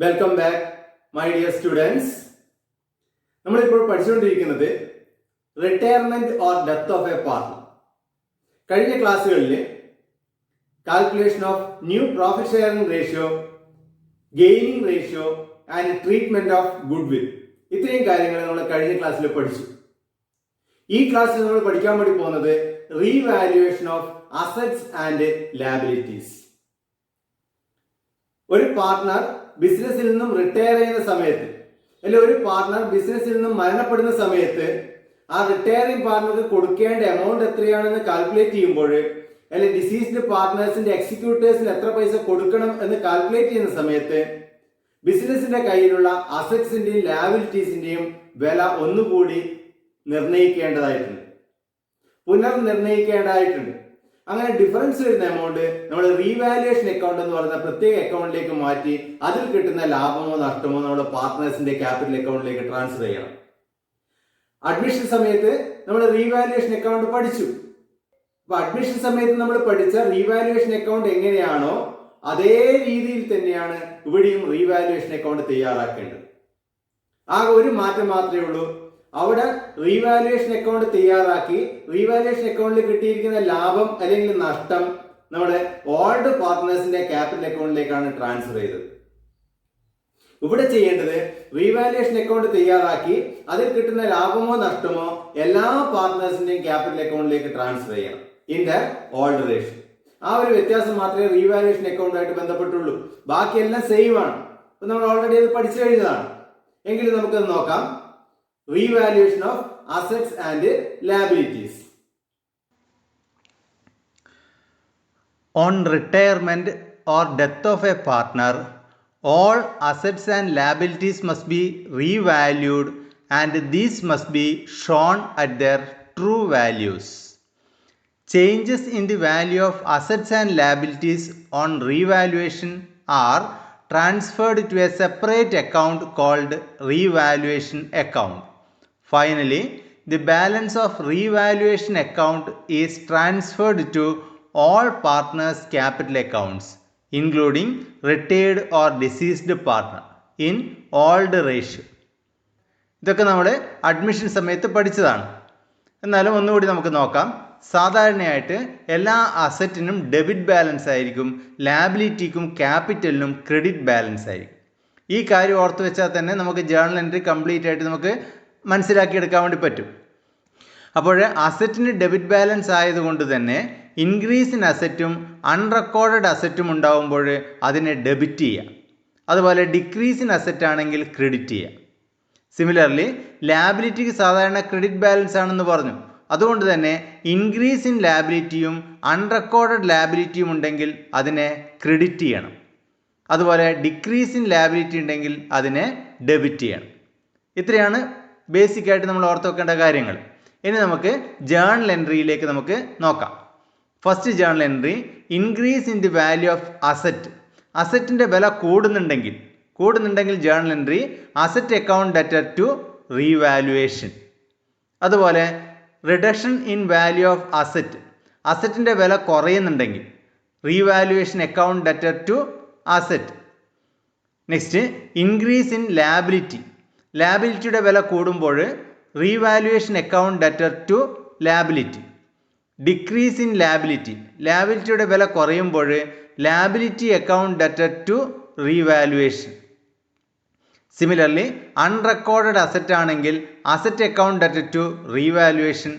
Welcome back my dear students. നമ്മളിപ്പോൾ പഠിച്ചുകൊണ്ടിരിക്കുന്നത് retirement or death of a partner. കഴിഞ്ഞ ക്ലാസ്സുകളിൽ calculation of new profit sharing ratio, gaining ratio and treatment of goodwill, ഇത്രയും കാര്യങ്ങൾ നമ്മൾ കഴിഞ്ഞ ക്ലാസ്സിൽ പഠിച്ചു. ഈ ക്ലാസ്സിൽ നമ്മൾ പഠിക്കാൻ വേണ്ടി പോകുന്നത് revaluation of assets and liabilities. ഒരു പാർട്ണർ ബിസിനസ്സിൽ നിന്നും റിട്ടയർ ചെയ്യുന്ന സമയത്ത്, അല്ലെങ്കിൽ ഒരു പാർട്ണർ ബിസിനസ്സിൽ നിന്നും മരണപ്പെടുന്ന സമയത്ത് ആ റിട്ടയറിംഗ് പാർട്ണർക്ക് കൊടുക്കേണ്ട എമൗണ്ട് എത്രയാണെന്ന് കാൽക്കുലേറ്റ് ചെയ്യുമ്പോൾ, അല്ലെങ്കിൽ ഡിസീസ്ഡ് പാർട്ട്നേഴ്സിന്റെ എക്സിക്യൂട്ടേഴ്സിന് എത്ര പൈസ കൊടുക്കണം എന്ന് കാൽക്കുലേറ്റ് ചെയ്യുന്ന സമയത്ത് ബിസിനസിന്റെ കയ്യിലുള്ള അസറ്റ്സിന്റെയും ലയബിലിറ്റീസിന്റെയും വില ഒന്നുകൂടി നിർണ്ണയിക്കേണ്ടതായിട്ടുണ്ട്, പുനർനിർണ്ണയിക്കേണ്ടതായിട്ടുണ്ട്. അങ്ങനെ ഡിഫറൻസ് വരുന്ന എമൗണ്ട് നമ്മൾ റീവാലുവേഷൻ അക്കൗണ്ട് എന്ന് പറയുന്ന പ്രത്യേക അക്കൗണ്ടിലേക്ക് മാറ്റി അതിൽ കിട്ടുന്ന ലാഭമോ നഷ്ടമോ നമ്മുടെ പാർട്ട്നേഴ്സിന്റെ ക്യാപിറ്റൽ അക്കൗണ്ടിലേക്ക് ട്രാൻസ്ഫർ ചെയ്യണം. അഡ്മിഷൻ സമയത്ത് നമ്മൾ റീവാലുവേഷൻ അക്കൗണ്ട് പഠിച്ചു. അപ്പൊ അഡ്മിഷൻ സമയത്ത് നമ്മൾ പഠിച്ച റീവാലുവേഷൻ അക്കൗണ്ട് എങ്ങനെയാണോ അതേ രീതിയിൽ തന്നെയാണ് ഇവിടെയും റീവാലുവേഷൻ അക്കൗണ്ട് തയ്യാറാക്കേണ്ടത്. ആകെ ഒരു മാറ്റം മാത്രമേ ഉള്ളൂ. അവിടെ റീവാലുവേഷൻ അക്കൗണ്ട് തയ്യാറാക്കി റീവാലുവേഷൻ അക്കൗണ്ടിൽ കിട്ടിയിരിക്കുന്ന ലാഭം അല്ലെങ്കിൽ നഷ്ടം നമ്മുടെ ഓൾഡ് പാർട്ട്നേഴ്സിന്റെ ക്യാപിറ്റൽ അക്കൗണ്ടിലേക്കാണ് ട്രാൻസ്ഫർ ചെയ്തത്. ഇവിടെ ചെയ്യേണ്ടത് റീവാലുവേഷൻ അക്കൗണ്ട് തയ്യാറാക്കി അതിൽ കിട്ടുന്ന ലാഭമോ നഷ്ടമോ എല്ലാ പാർട്ട്നേഴ്സിന്റെയും ക്യാപിറ്റൽ അക്കൗണ്ടിലേക്ക് ട്രാൻസ്ഫർ ചെയ്യണം ഇൻ ദ ഓൾഡ് റേഷ്യോ. ആ ഒരു വ്യത്യാസം മാത്രമേ റീവാലുവേഷൻ അക്കൗണ്ടുമായിട്ട് ബന്ധപ്പെട്ടുള്ളൂ. ബാക്കിയെല്ലാം സെയിം ആണ്. നമ്മൾ ഓൾറെഡി അത് പഠിച്ചു കഴിഞ്ഞതാണ്. എങ്കിലും നമുക്കത് നോക്കാം. Revaluation of assets and liabilities. On retirement or death of a partner, all assets and liabilities must be revalued and these must be shown at their true values. Changes in the value of assets and liabilities on revaluation are transferred to a separate account called revaluation account. Finally, the balance of revaluation account is transferred to all partners' capital accounts, including retired or deceased partner, in old ratio. ഇതൊക്കെ നമ്മൾ admission സമയത്ത് പഠിച്ചതാണ്. എന്നാലും ഒന്നുകൂടി നമുക്ക് നോക്കാം. സാധാരണയായിട്ട് എല്ലാ അസറ്റിനും ഡെബിറ്റ് ബാലൻസ് ആയിരിക്കും, ലാബിലിറ്റിക്കും ക്യാപിറ്റലിനും ക്രെഡിറ്റ് ബാലൻസ് ആയിരിക്കും. ഈ കാര്യം ഓർത്ത് വെച്ചാൽ തന്നെ നമുക്ക് ജേർണൽ എൻട്രി കംപ്ലീറ്റ് ആയിട്ട് നമുക്ക് മനസ്സിലാക്കിയെടുക്കാൻ വേണ്ടി പറ്റും. അപ്പോൾ അസറ്റിന് ഡെബിറ്റ് ബാലൻസ് ആയതുകൊണ്ട് തന്നെ ഇൻക്രീസ് ഇൻ അസറ്റും അൺറെക്കോർഡഡ് അസറ്റും ഉണ്ടാകുമ്പോൾ അതിനെ ഡെബിറ്റ് ചെയ്യാം. അതുപോലെ ഡിക്രീസ് ഇൻ അസറ്റ് ആണെങ്കിൽ ക്രെഡിറ്റ് ചെയ്യാം. സിമിലർലി ലാബിലിറ്റിക്ക് സാധാരണ ക്രെഡിറ്റ് ബാലൻസ് ആണെന്ന് പറഞ്ഞു. അതുകൊണ്ട് തന്നെ ഇൻക്രീസ് ഇൻ ലാബിലിറ്റിയും അൺറെക്കോർഡഡ് ലാബിലിറ്റിയും ഉണ്ടെങ്കിൽ അതിനെ ക്രെഡിറ്റ് ചെയ്യണം. അതുപോലെ ഡിക്രീസ് ഇൻ ലാബിലിറ്റി ഉണ്ടെങ്കിൽ അതിനെ ഡെബിറ്റ് ചെയ്യണം. ഇത്രയാണ് ബേസിക് ആയിട്ട് നമ്മൾ ഓർത്ത് വെക്കേണ്ട കാര്യങ്ങൾ. ഇനി നമുക്ക് ജേർണൽ എൻട്രിയിലേക്ക് നമുക്ക് നോക്കാം. First journal entry, increase in the value of asset. അസറ്റിന്റെ വില കൂടുന്നുണ്ടെങ്കിൽ journal entry asset account debtor to revaluation. അതുപോലെ reduction in value of asset, അസറ്റിന്റെ വില കുറയുന്നുണ്ടെങ്കിൽ revaluation account debtor to asset. Next, increase in liability, ലാബിലിറ്റിയുടെ വില കൂടുമ്പോൾ revaluation account debtor to liability. Decrease in liability, ലാബിലിറ്റിയുടെ വില കുറയുമ്പോൾ liability account debtor to revaluation. Similarly unrecorded asset ആണെങ്കിൽ asset account debtor to revaluation.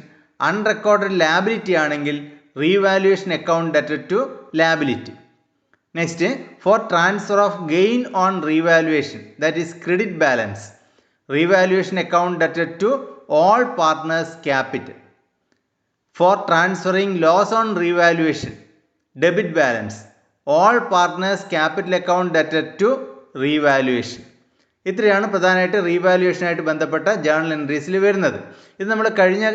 Unrecorded liability ആണെങ്കിൽ revaluation account debtor to liability. Next, for transfer of gain on revaluation, that is credit balance, revaluation account debtor to all partners capital. For transferring loss on revaluation, debit balance, all partners capital account debtor to revaluation. ഇത്രയാണ് പ്രധാനമായിട്ട് റീവാലുവേഷനായിട്ട് ബന്ധപ്പെട്ട journal എൻട്രീസിൽ വരുന്നത്. ഇത് നമ്മൾ കഴിഞ്ഞ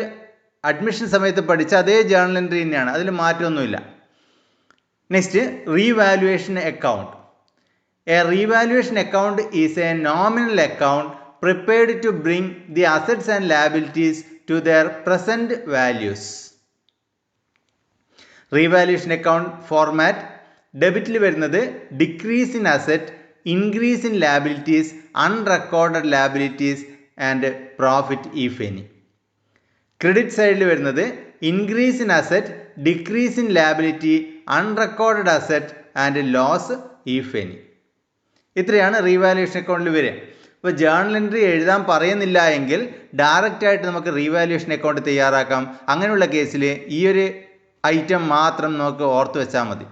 admission സമയത്ത് പഠിച്ച അതേ ജേർണൽ എൻട്രി തന്നെയാണ്, അതിൽ മാറ്റമൊന്നുമില്ല. Next, revaluation account. A revaluation account is A nominal account prepared to bring the assets and liabilities to their present values. Revaluation account format, ഡെബിറ്റിൽ വരുന്നത് decrease in asset, increase in liabilities, unrecorded liabilities and profit if any. Credit സൈഡിൽ വരുന്നത് increase in asset, decrease in liability, unrecorded asset and loss if any. ഇത്രയാണ് revaluation അക്കൗണ്ടിൽ വരിക. ഇപ്പോൾ journal entry എഴുതാൻ പറയുന്നില്ല എങ്കിൽ ഡയറക്റ്റ് ആയിട്ട് നമുക്ക് റീവാലുവേഷൻ അക്കൗണ്ട് തയ്യാറാക്കാം. അങ്ങനെയുള്ള കേസിൽ ഈ ഒരു ഐറ്റം മാത്രം നമുക്ക് ഓർത്ത് വെച്ചാൽ മതി.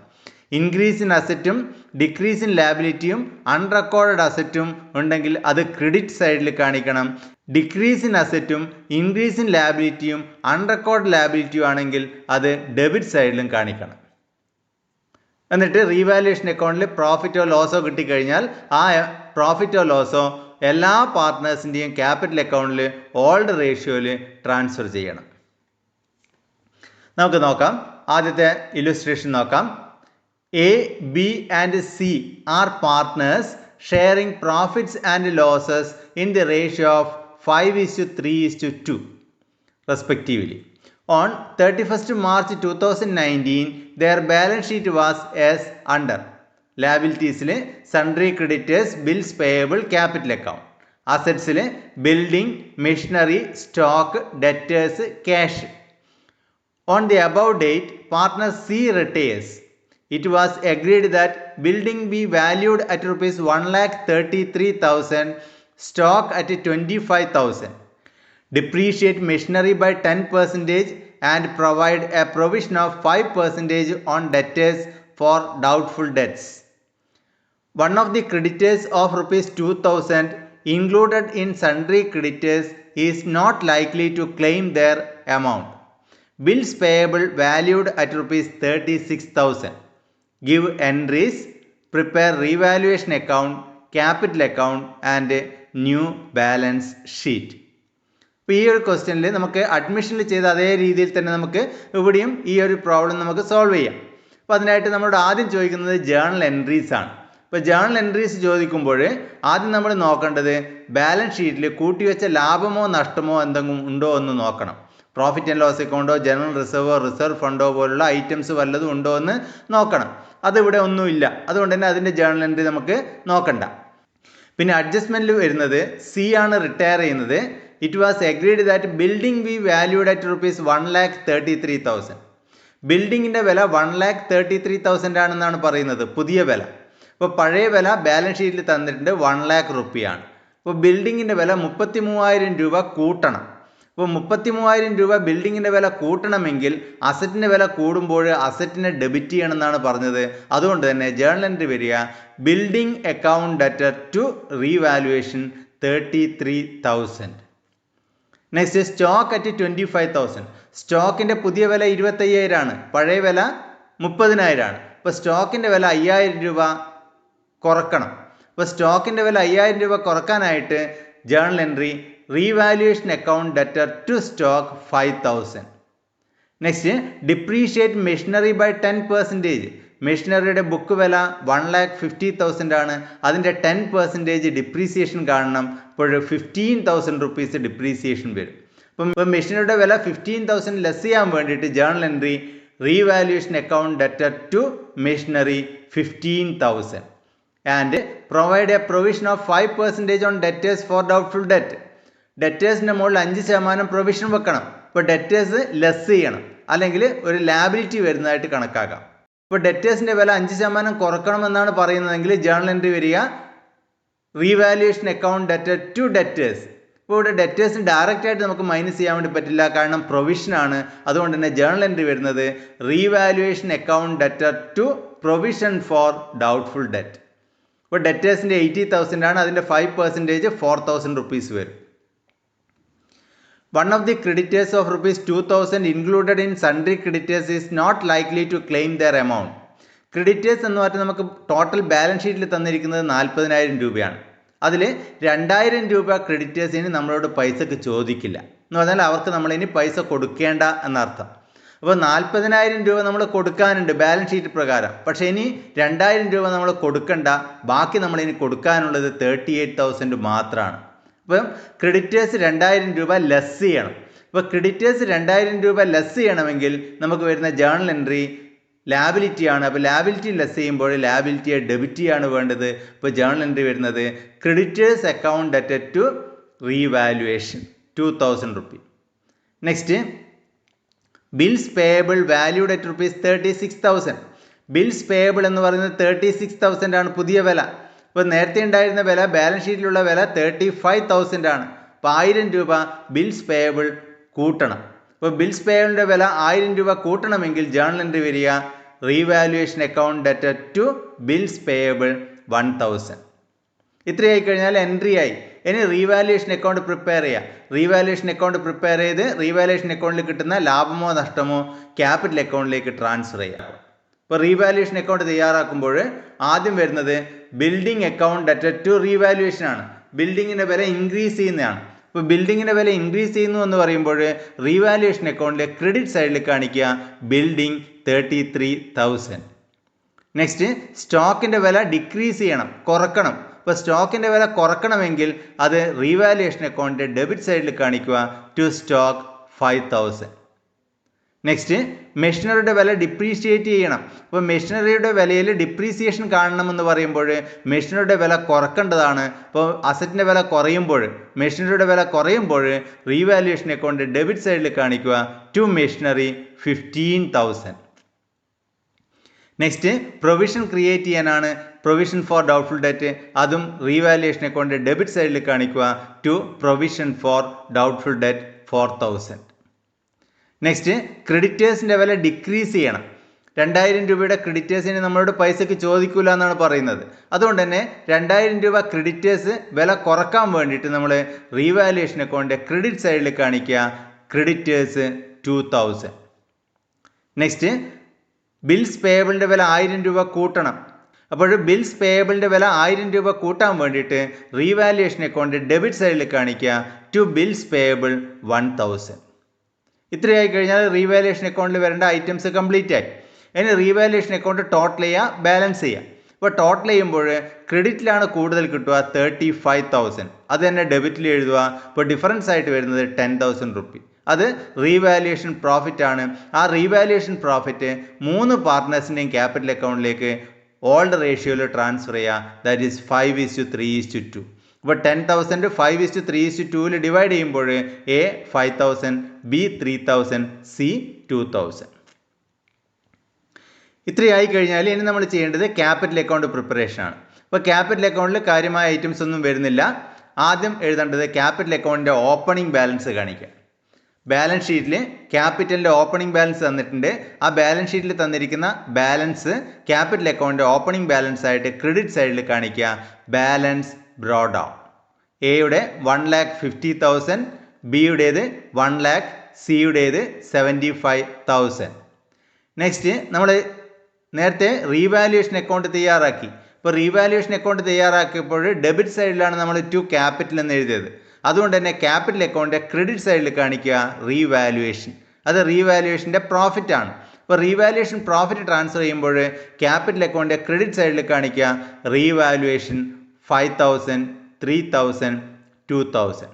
ഇൻക്രീസ് ഇൻ അസറ്റും ഡിക്രീസ് ഇൻ ലാബിലിറ്റിയും അൺറെക്കോർഡഡ് അസറ്റും ഉണ്ടെങ്കിൽ അത് ക്രെഡിറ്റ് സൈഡിൽ കാണിക്കണം. ഡിക്രീസ് ഇൻ അസറ്റും ഇൻക്രീസ് ഇൻ ലാബിലിറ്റിയും അൺറെക്കോർഡ് ലാബിലിറ്റിയും ആണെങ്കിൽ അത് ഡെബിറ്റ് സൈഡിലും കാണിക്കണം. എന്നിട്ട് റീവാലുവേഷൻ അക്കൗണ്ടിൽ പ്രോഫിറ്റോ ലോസോ കിട്ടിക്കഴിഞ്ഞാൽ ആ പ്രോഫിറ്റോ ലോസോ എല്ലാ പാർട്ട്നേഴ്സിൻ്റെയും ക്യാപിറ്റൽ അക്കൗണ്ടിൽ ഓൾഡ് റേഷ്യോയിൽ ട്രാൻസ്ഫർ ചെയ്യണം. നമുക്ക് നോക്കാം. ആദ്യത്തെ ഇല്ലുസ്ട്രേഷൻ നോക്കാം. A, B and C are partners sharing profits and losses in the ratio of 5:3:2 respectively. On 31st March 2019, their balance sheet was as under. Liabilities sundry creditors, bills payable, capital account. Assets building, machinery, stock, debtors, cash. On the above date, partner C retires. It was agreed that building be valued at rupees 1,33,000, stock at 25,000. Depreciate machinery by 10% and provide a provision of 5% on debtors for doubtful debts. One of the creditors of rupees 2,000 included in sundry creditors is not likely to claim their amount. Bills payable valued at rupees 36,000. Give entries, prepare revaluation account, capital account and new balance sheet. ഇപ്പോൾ ഈ ഒരു ക്വസ്റ്റ്യനിൽ നമുക്ക് അഡ്മിഷനിൽ ചെയ്ത അതേ രീതിയിൽ തന്നെ നമുക്ക് ഇവിടെയും ഈ ഒരു പ്രോബ്ലം നമുക്ക് സോൾവ് ചെയ്യാം. അപ്പോൾ അതിനായിട്ട് നമ്മളോട് ആദ്യം ചോദിക്കുന്നത് ജേർണൽ എൻട്രീസ് ആണ്. ഇപ്പോൾ ജേർണൽ എൻട്രീസ് ചോദിക്കുമ്പോൾ ആദ്യം നമ്മൾ നോക്കേണ്ടത് ബാലൻസ് ഷീറ്റിൽ കൂട്ടിവെച്ച ലാഭമോ നഷ്ടമോ എന്തെങ്കിലും ഉണ്ടോ എന്ന് നോക്കണം. പ്രോഫിറ്റ് ആൻഡ് ലോസ് അക്കൗണ്ടോ ജനറൽ റിസർവോ റിസർവ് ഫണ്ടോ പോലുള്ള ഐറ്റംസ് വല്ലതും ഉണ്ടോ എന്ന് നോക്കണം. അതിവിടെ ഒന്നുമില്ല. അതുകൊണ്ട് തന്നെ അതിൻ്റെ ജേർണൽ എൻട്രി നമുക്ക് നോക്കണ്ട. പിന്നെ അഡ്ജസ്റ്റ്മെൻറ്റിൽ വരുന്നത് സി ആണ് റിട്ടയർ ചെയ്യുന്നത്. It was agreed that building B valued at rupees 1,33,000. ബിൽഡിങ്ങിൻ്റെ വില 1,33,000 ആണെന്നാണ് പറയുന്നത്, പുതിയ വില. അപ്പോൾ പഴയ വില ബാലൻസ് ഷീറ്റിൽ തന്നിട്ടുണ്ട് 1,00,000 റുപ്പിയാണ്. അപ്പോൾ ബിൽഡിങ്ങിൻ്റെ വില 33,000 രൂപ കൂട്ടണം. അപ്പോൾ 33,000 രൂപ ബിൽഡിങ്ങിൻ്റെ വില കൂട്ടണമെങ്കിൽ അസറ്റിൻ്റെ വില കൂടുമ്പോൾ അസറ്റിനെ ഡെബിറ്റ് ചെയ്യണമെന്നാണ് പറഞ്ഞത്. അതുകൊണ്ട് തന്നെ ജേർണൽ എൻട്രി വരിക building account debtor to revaluation 33,000. Next stock at 25,000. സ്റ്റോക്കിൻ്റെ പുതിയ വില 25,000 ആണ്, പഴയ വില 30,000 ആണ്. അപ്പോൾ സ്റ്റോക്കിൻ്റെ വില 5,000 രൂപ കുറക്കണം. അപ്പോൾ സ്റ്റോക്കിൻ്റെ വില 5,000 രൂപ കുറക്കാനായിട്ട് journal entry revaluation account debtor to stock 5,000. Next depreciate machinery by 10%. മെഷീനറിയുടെ ബുക്ക് വില 1,50,000 ആണ്. അതിൻ്റെ 10% ഡിപ്രീസിയേഷൻ കാണണം. അപ്പോൾ 15,000 റുപ്പീസ് ഡിപ്രീസിയേഷൻ വരും. അപ്പം മെഷീനറിയുടെ വില 15,000 ലെസ് ചെയ്യാൻ വേണ്ടിയിട്ട് journal entry revaluation account debtor to machinery 15,000 and provide a provision of 5% on debtors for doubtful debt. ഡെറ്റേഴ്സിൻ്റെ മുകളിൽ 5% പ്രൊവിഷൻ വെക്കണം. ഇപ്പോൾ ഡെറ്റേഴ്സ് ലെസ് ചെയ്യണം, അല്ലെങ്കിൽ ഒരു ലാബിലിറ്റി വരുന്നതായിട്ട് കണക്കാക്കാം. ഇപ്പോൾ ഡെറ്റേഴ്സിൻ്റെ വില 5% കുറക്കണമെന്നാണ് പറയുന്നതെങ്കിൽ ജേർണൽ എൻട്രി വരിക revaluation account debtor to debtors. ഇപ്പോൾ ഇവിടെ ഡെറ്റേഴ്സിന് ഡയറക്റ്റ് ആയിട്ട് നമുക്ക് മൈനസ് ചെയ്യാൻ വേണ്ടി പറ്റില്ല, കാരണം പ്രൊവിഷനാണ്. അതുകൊണ്ട് തന്നെ ജേർണൽ എൻട്രി വരുന്നത് revaluation account debtor to provision for doubtful debt. ഇപ്പോൾ ഡെറ്റേഴ്സിൻ്റെ 80,000 ആണ്, അതിൻ്റെ 5% 4,000 റുപ്പീസ് വരും. One of the creditors of rupees 2,000 included in sundry creditors is not likely to claim their amount. Creditors എന്ന് പറഞ്ഞാൽ നമുക്ക് ടോട്ടൽ ബാലൻസ് ഷീറ്റിൽ തന്നിരിക്കുന്നത് 40,000 രൂപയാണ്. അതിൽ 2,000 രൂപ ക്രെഡിറ്റേഴ്സിന് നമ്മളോട് പൈസക്ക് ചോദിക്കില്ല എന്ന് പറഞ്ഞാൽ അവർക്ക് നമ്മളിനി പൈസ കൊടുക്കേണ്ട എന്നർത്ഥം. അപ്പോൾ 40,000 രൂപ നമ്മൾ കൊടുക്കാനുണ്ട് ബാലൻസ് ഷീറ്റ് പ്രകാരം. പക്ഷേ ഇനി 2,000 രൂപ നമ്മൾ കൊടുക്കണ്ട, ബാക്കി നമ്മളിനി കൊടുക്കാനുള്ളത് 38,000 മാത്രമാണ്. അപ്പം ക്രെഡിറ്റേഴ്സ് 2,000 രൂപ ലെസ് ചെയ്യണം. അപ്പോൾ ക്രെഡിറ്റേഴ്സ് 2,000 രൂപ ലെസ് ചെയ്യണമെങ്കിൽ നമുക്ക് വരുന്ന ജേർണൽ എൻട്രി ലാബിലിറ്റി ആണ്. അപ്പോൾ ലാബിലിറ്റി ലെസ് ചെയ്യുമ്പോൾ ലാബിലിറ്റിയെ ഡെബിറ്റ് ചെയ്യാണ് വേണ്ടത്. ഇപ്പോൾ ജേണൽ എൻട്രി വരുന്നത് ക്രെഡിറ്റേഴ്സ് അക്കൗണ്ട് ഡെറ്റഡ് to revaluation 2000 rupee. Next bills payable valued at ₹36,000. Bills payable എന്ന് പറയുന്നത് 36,000 ആണ് പുതിയ വില. ഇപ്പോൾ നേരത്തെ ഉണ്ടായിരുന്ന വില ബാലൻസ് ഷീറ്റിലുള്ള വില 35,000 ആണ്. അപ്പോൾ 1000 രൂപ ബിൽസ് പേയബിൾ കൂട്ടണം. അപ്പോൾ ബിൽസ് പേയബിളിൻ്റെ വില 1000 രൂപ കൂട്ടണമെങ്കിൽ ജേണൽ എൻട്രി വരിക റീവാലുവേഷൻ അക്കൗണ്ട് ഡെറ്റഡ് ടു ബിൽസ് പേയബിൾ 1000. ഇത്രയായി കഴിഞ്ഞാൽ എൻട്രി ആയി. ഇനി റീവാലുവേഷൻ അക്കൗണ്ട് പ്രിപ്പയർ ചെയ്യുക. റീവാലുവേഷൻ അക്കൗണ്ട് പ്രിപ്പയർ ചെയ്ത് റീവാലുവേഷൻ അക്കൗണ്ടിൽ കിട്ടുന്ന ലാഭമോ നഷ്ടമോ ക്യാപിറ്റൽ അക്കൗണ്ടിലേക്ക് ട്രാൻസ്ഫർ ചെയ്യുക. ഇപ്പോൾ റീവാലുവേഷൻ അക്കൗണ്ട് തയ്യാറാക്കുമ്പോൾ ആദ്യം വരുന്നത് ബിൽഡിംഗ് അക്കൗണ്ട് ഡെറ്റഡ് ടു റീവാലുവേഷൻ ആണ്. ബിൽഡിങ്ങിൻ്റെ വില ഇൻക്രീസ് ചെയ്യുന്നതാണ്. ഇപ്പോൾ ബിൽഡിങ്ങിൻ്റെ വില ഇൻക്രീസ് ചെയ്യുന്നു എന്ന് പറയുമ്പോൾ റീവാലുവേഷൻ അക്കൗണ്ടിലെ ക്രെഡിറ്റ് സൈഡിൽ കാണിക്കുക ബിൽഡിംഗ് 33,000. നെക്സ്റ്റ് സ്റ്റോക്കിൻ്റെ വില ഡിക്രീസ് ചെയ്യണം, കുറക്കണം. ഇപ്പോൾ സ്റ്റോക്കിൻ്റെ വില കുറക്കണമെങ്കിൽ അത് റീവാലുവേഷൻ അക്കൗണ്ടിൻ്റെ ഡെബിറ്റ് സൈഡിൽ കാണിക്കുക ടു സ്റ്റോക്ക് 5,000. നെക്സ്റ്റ് മെഷീനറിയുടെ വില ഡിപ്രീഷിയേറ്റ് ചെയ്യണം. അപ്പോൾ മെഷീനറിയുടെ വിലയിൽ ഡിപ്രീസിയേഷൻ കാണണമെന്ന് പറയുമ്പോൾ മെഷീനറിയുടെ വില കുറക്കേണ്ടതാണ്. അപ്പോൾ അസറ്റിൻ്റെ വില കുറയുമ്പോൾ മെഷീനറിയുടെ വില കുറയുമ്പോൾ റീവാലുവേഷൻ അക്കൗണ്ട് ഡെബിറ്റ് സൈഡിൽ കാണിക്കുക to machinery 15,000. Next provision create ചെയ്യാനാണ് പ്രൊവിഷൻ ഫോർ ഡൗട്ട്ഫുൾ ഡെറ്റ്. അതും റീവാലുവേഷൻ അക്കൗണ്ട് ഡെബിറ്റ് സൈഡിൽ കാണിക്കുക to provision for doubtful debt 4,000. Next ക്രെഡിറ്റേഴ്സിൻ്റെ വില ഡിക്രീസ് ചെയ്യണം. 2000 രൂപയുടെ ക്രെഡിറ്റേഴ്സിന് നമ്മളോട് പൈസയ്ക്ക് ചോദിക്കില്ല എന്നാണ് പറയുന്നത്. അതുകൊണ്ട് തന്നെ 2000 രൂപ ക്രെഡിറ്റേഴ്സ് വില കുറക്കാൻ വേണ്ടിയിട്ട് നമ്മൾ റീവാലുവേഷൻ അക്കൗണ്ട് ക്രെഡിറ്റ് സൈഡിൽ കാണിക്കുക ക്രെഡിറ്റേഴ്സ് 2,000. നെക്സ്റ്റ് ബിൽസ് പേയബിളിൻ്റെ വില 1000 രൂപ കൂട്ടണം. അപ്പോൾ ബിൽസ് പേയബിളിൻ്റെ വില 1000 രൂപ കൂട്ടാൻ വേണ്ടിയിട്ട് റീവാലുവേഷൻ അക്കൗണ്ട് ഡെബിറ്റ് സൈഡിൽ കാണിക്കുക ടു ബിൽസ് പേയബിൾ 1,000. ഇത്രയായി കഴിഞ്ഞാൽ റീവാലുവേഷൻ അക്കൗണ്ടിൽ വരേണ്ട ഐറ്റംസ് കംപ്ലീറ്റ് ആയി. ഇനി റീവാലുവേഷൻ അക്കൗണ്ട് ടോട്ടൽ ചെയ്യുക, ബാലൻസ് ചെയ്യുക. ഇപ്പോൾ ടോട്ടൽ ചെയ്യുമ്പോൾ ക്രെഡിറ്റിലാണ് കൂടുതൽ കിട്ടുക 35,000. അത് തന്നെ ഡെബിറ്റിൽ എഴുതുക. ഇപ്പോൾ ഡിഫറൻസ് ആയിട്ട് വരുന്നത് 10,000 റുപ്പി. അത് റീവാലുവേഷൻ പ്രോഫിറ്റ് ആണ്. ആ റീവാലുവേഷൻ പ്രോഫിറ്റ് 3 പാർട്ട്നേഴ്സിൻ്റെയും ക്യാപിറ്റൽ അക്കൗണ്ടിലേക്ക് ഓൾഡ് റേഷ്യോയിൽ ട്രാൻസ്ഫർ ചെയ്യുക. That is 5:3:2. അപ്പോൾ 10,000 5:3:2 ഡിവൈഡ് ചെയ്യുമ്പോൾ എ 5,000, ബി 3,000, സി 2,000. ഇത്രയായി കഴിഞ്ഞാൽ ഇനി നമ്മൾ ചെയ്യേണ്ടത് ക്യാപിറ്റൽ അക്കൗണ്ട് പ്രിപ്പറേഷൻ ആണ്. അപ്പോൾ ക്യാപിറ്റൽ അക്കൗണ്ടിൽ കാര്യമായ ഐറ്റംസ് ഒന്നും വരുന്നില്ല. ആദ്യം എഴുതേണ്ടത് ക്യാപിറ്റൽ അക്കൗണ്ടിൻ്റെ ഓപ്പണിംഗ് ബാലൻസ് കാണിക്കുക. ബാലൻസ് ഷീറ്റിൽ ക്യാപിറ്റലിൻ്റെ ഓപ്പണിംഗ് ബാലൻസ് തന്നിട്ടുണ്ട്. ആ ബാലൻസ് ഷീറ്റിൽ തന്നിരിക്കുന്ന ബാലൻസ് ക്യാപിറ്റൽ അക്കൗണ്ടിൻ്റെ ഓപ്പണിംഗ് ബാലൻസ് ആയിട്ട് ക്രെഡിറ്റ് സൈഡിൽ കാണിക്കുക ബാലൻസ് ബ്രോഡ് ഡൗൺ. എയുടെ 1,50,000, ബിയുടേത് 1 lakh, സിയുടേത് 75,000. നെക്സ്റ്റ് നമ്മൾ നേരത്തെ റീവാലുവേഷൻ അക്കൗണ്ട് തയ്യാറാക്കി. ഇപ്പോൾ റീവാലുവേഷൻ അക്കൗണ്ട് തയ്യാറാക്കിയപ്പോൾ ഡെബിറ്റ് സൈഡിലാണ് നമ്മൾ ടു ക്യാപിറ്റൽ എന്ന് എഴുതിയത്. അതുകൊണ്ട് തന്നെ ക്യാപിറ്റൽ അക്കൗണ്ട് ക്രെഡിറ്റ് സൈഡിൽ കാണിക്കുക റീവാലുവേഷൻ. അത് റീവാലുവേഷൻ്റെ പ്രോഫിറ്റ് ആണ്. ഇപ്പോൾ റീവാലുവേഷൻ പ്രോഫിറ്റ് ട്രാൻസ്ഫർ ചെയ്യുമ്പോൾ ക്യാപിറ്റൽ അക്കൗണ്ട് ക്രെഡിറ്റ് സൈഡിൽ കാണിക്കുക റീവാലുവേഷൻ 5,000, 3,000, 2,000.